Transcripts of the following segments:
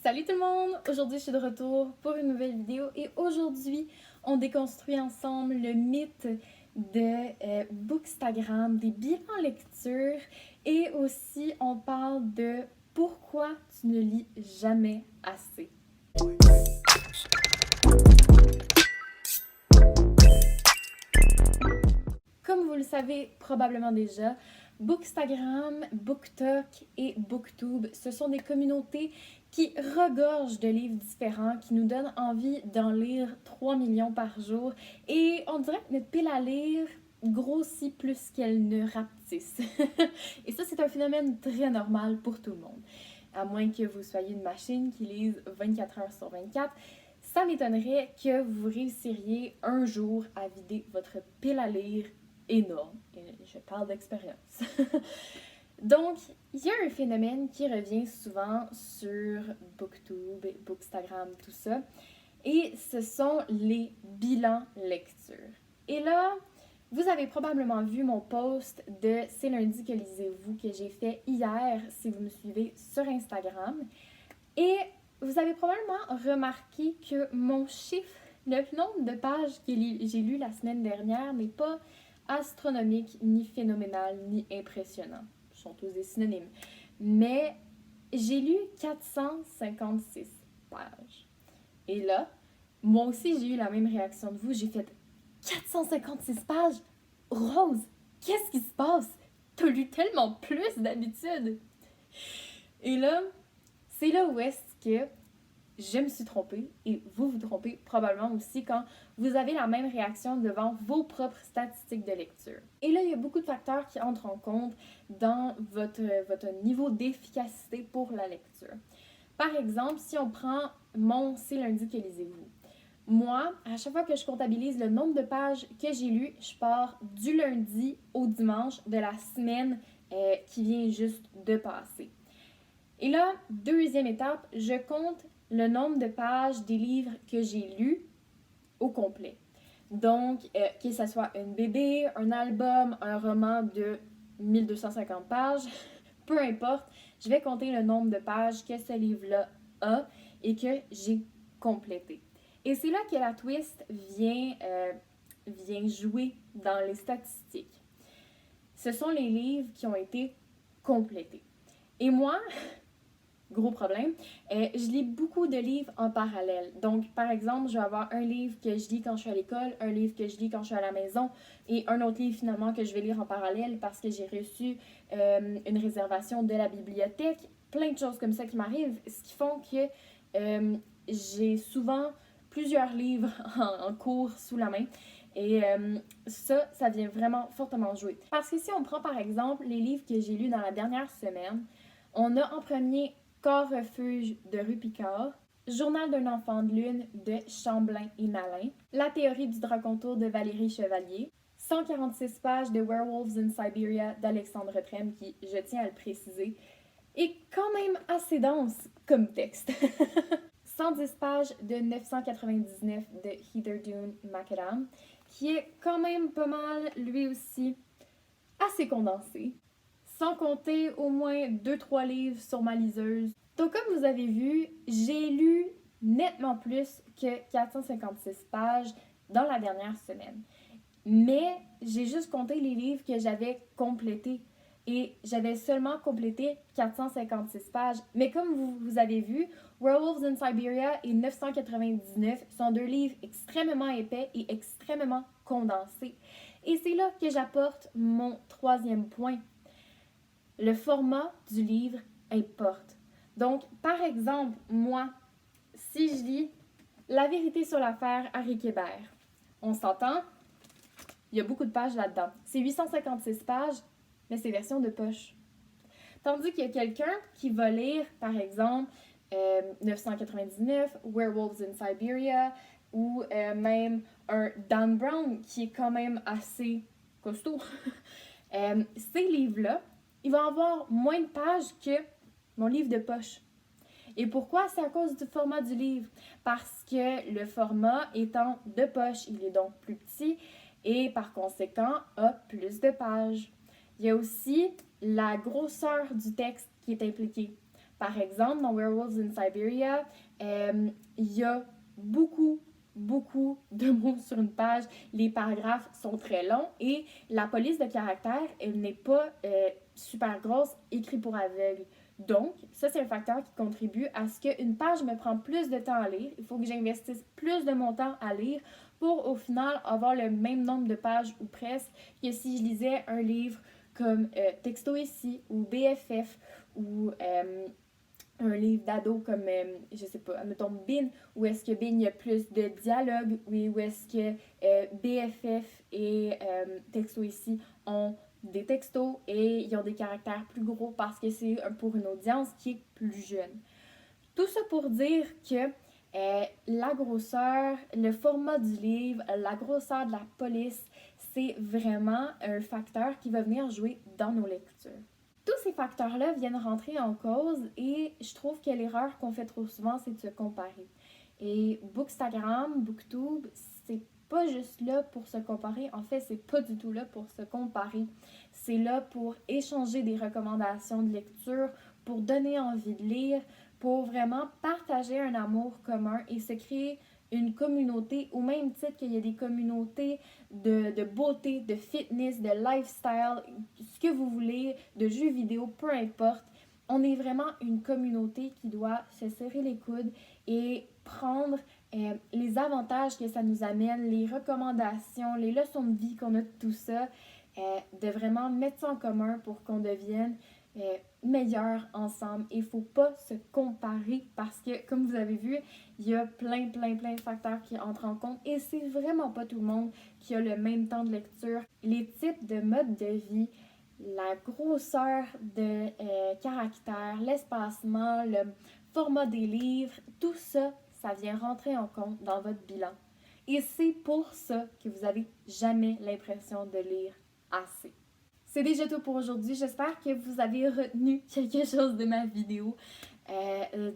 Salut tout le monde! Aujourd'hui, je suis de retour pour une nouvelle vidéo et aujourd'hui, on déconstruit ensemble le mythe de Bookstagram, des bilans lecture et aussi on parle de pourquoi tu ne lis jamais assez. Comme vous le savez probablement déjà, Bookstagram, BookTok et BookTube, ce sont des communautés qui regorgent de livres différents, qui nous donnent envie d'en lire 3 millions par jour. Et on dirait que notre pile à lire grossit plus qu'elle ne rapetisse. Et ça, c'est un phénomène très normal pour tout le monde. À moins que vous soyez une machine qui lise 24 heures sur 24, ça m'étonnerait que vous réussiriez un jour à vider votre pile à lire énorme. Et je parle d'expérience. Donc, il y a un phénomène qui revient souvent sur BookTube, Bookstagram, tout ça. Et ce sont les bilans lecture. Et là, vous avez probablement vu mon post de C'est lundi que lisez-vous que j'ai fait hier si vous me suivez sur Instagram. Et vous avez probablement remarqué que mon chiffre, le nombre de pages que j'ai lu la semaine dernière n'est pas astronomique, ni phénoménal, ni impressionnant. Ce sont tous des synonymes. Mais j'ai lu 456 pages. Et là, moi aussi, j'ai eu la même réaction de vous. J'ai fait 456 pages? Rose, qu'est-ce qui se passe? T'as lu tellement plus d'habitude. Et là, c'est là où est-ce que je me suis trompée et vous vous trompez probablement aussi quand vous avez la même réaction devant vos propres statistiques de lecture. Et là, il y a beaucoup de facteurs qui entrent en compte dans votre niveau d'efficacité pour la lecture. Par exemple, si on prend mon C'est lundi que lisez-vous. Moi, à chaque fois que je comptabilise le nombre de pages que j'ai lues, je pars du lundi au dimanche de la semaine qui vient juste de passer. Et là, deuxième étape, je compte le nombre de pages des livres que j'ai lus au complet. Donc, que ce soit une BD, un album, un roman de 1250 pages, peu importe, je vais compter le nombre de pages que ce livre-là a et que j'ai complété. Et c'est là que la twist vient jouer dans les statistiques. Ce sont les livres qui ont été complétés. Et moi, gros problème, je lis beaucoup de livres en parallèle. Donc, par exemple, je vais avoir un livre que je lis quand je suis à l'école, un livre que je lis quand je suis à la maison et un autre livre finalement que je vais lire en parallèle parce que j'ai reçu une réservation de la bibliothèque. Plein de choses comme ça qui m'arrivent, ce qui font que j'ai souvent plusieurs livres en cours sous la main. Et ça vient vraiment fortement jouer. Parce que si on prend par exemple les livres que j'ai lus dans la dernière semaine, on a en premier Corps refuge de Rupicard, Journal d'un enfant de lune de Chamblin et Malin, La théorie du dracontour de Valérie Chevalier, 146 pages de Werewolves in Siberia d'Alexandre Trem, qui, je tiens à le préciser, est quand même assez dense comme texte. 110 pages de 999 de Heather Dune Macadam, qui est quand même pas mal, lui aussi, assez condensé. Sans compter au moins 2-3 livres sur ma liseuse. Donc comme vous avez vu, j'ai lu nettement plus que 456 pages dans la dernière semaine. Mais j'ai juste compté les livres que j'avais complétés. Et j'avais seulement complété 456 pages. Mais comme vous avez vu, Werewolves in Siberia et 999 sont deux livres extrêmement épais et extrêmement condensés. Et c'est là que j'apporte mon troisième point. Le format du livre importe. Donc, par exemple, moi, si je lis La vérité sur l'affaire Harry Kébert, on s'entend, il y a beaucoup de pages là-dedans. C'est 856 pages, mais c'est version de poche. Tandis qu'il y a quelqu'un qui va lire, par exemple, 999, Werewolves in Siberia, ou même un Dan Brown, qui est quand même assez costaud. Ces livres-là, il va avoir moins de pages que mon livre de poche. Et pourquoi? C'est à cause du format du livre. Parce que le format étant de poche, il est donc plus petit et par conséquent a plus de pages. Il y a aussi la grosseur du texte qui est impliquée. Par exemple, dans Werewolves in Siberia, il y a beaucoup de mots sur une page. Les paragraphes sont très longs et la police de caractère, elle n'est pas super grosse, écrite pour aveugles. Donc, ça, c'est un facteur qui contribue à ce qu'une page me prend plus de temps à lire. Il faut que j'investisse plus de mon temps à lire pour, au final, avoir le même nombre de pages ou presque que si je lisais un livre comme Texto ici ou BFF ou un livre d'ado comme, je sais pas, mettons Bin, où est-ce que Bin, il y a plus de dialogue, oui, où est-ce que BFF et Texto ici ont des textos et ils ont des caractères plus gros parce que c'est pour une audience qui est plus jeune. Tout ça pour dire que la grosseur, le format du livre, la grosseur de la police, c'est vraiment un facteur qui va venir jouer dans nos lectures. Tous ces facteurs-là viennent rentrer en cause et je trouve que l'erreur qu'on fait trop souvent, c'est de se comparer. Et Bookstagram, Booktube, c'est pas juste là pour se comparer. En fait, c'est pas du tout là pour se comparer. C'est là pour échanger des recommandations de lecture, pour donner envie de lire, pour vraiment partager un amour commun et se créer une communauté, au même titre qu'il y a des communautés de beauté, de fitness, de lifestyle, ce que vous voulez, de jeux vidéo, peu importe. On est vraiment une communauté qui doit se serrer les coudes et prendre les avantages que ça nous amène, les recommandations, les leçons de vie qu'on a de tout ça, de vraiment mettre ça en commun pour qu'on devienne meilleurs ensemble. Il ne faut pas se comparer parce que, comme vous avez vu, il y a plein de facteurs qui entrent en compte et c'est vraiment pas tout le monde qui a le même temps de lecture. Les types de modes de vie, la grosseur de caractère, l'espacement, le format des livres, tout ça, ça vient rentrer en compte dans votre bilan. Et c'est pour ça que vous n'avez jamais l'impression de lire assez. C'est déjà tout pour aujourd'hui. J'espère que vous avez retenu quelque chose de ma vidéo.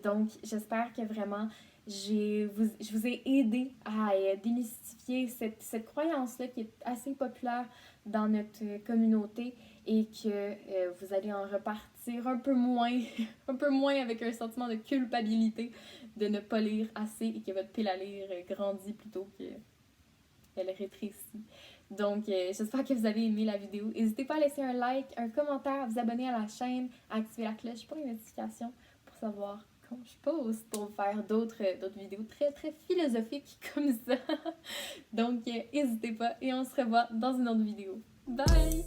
Donc, j'espère que vraiment je vous ai aidé à démystifier cette croyance-là qui est assez populaire dans notre communauté et que vous allez en repartir un peu moins avec un sentiment de culpabilité de ne pas lire assez et que votre pile à lire grandit plutôt qu'elle rétrécit. Donc, j'espère que vous avez aimé la vidéo. N'hésitez pas à laisser un like, un commentaire, à vous abonner à la chaîne, à activer la cloche pour les notifications pour savoir quand je pose, pour faire d'autres vidéos très philosophiques comme ça. Donc, n'hésitez pas et on se revoit dans une autre vidéo. Bye!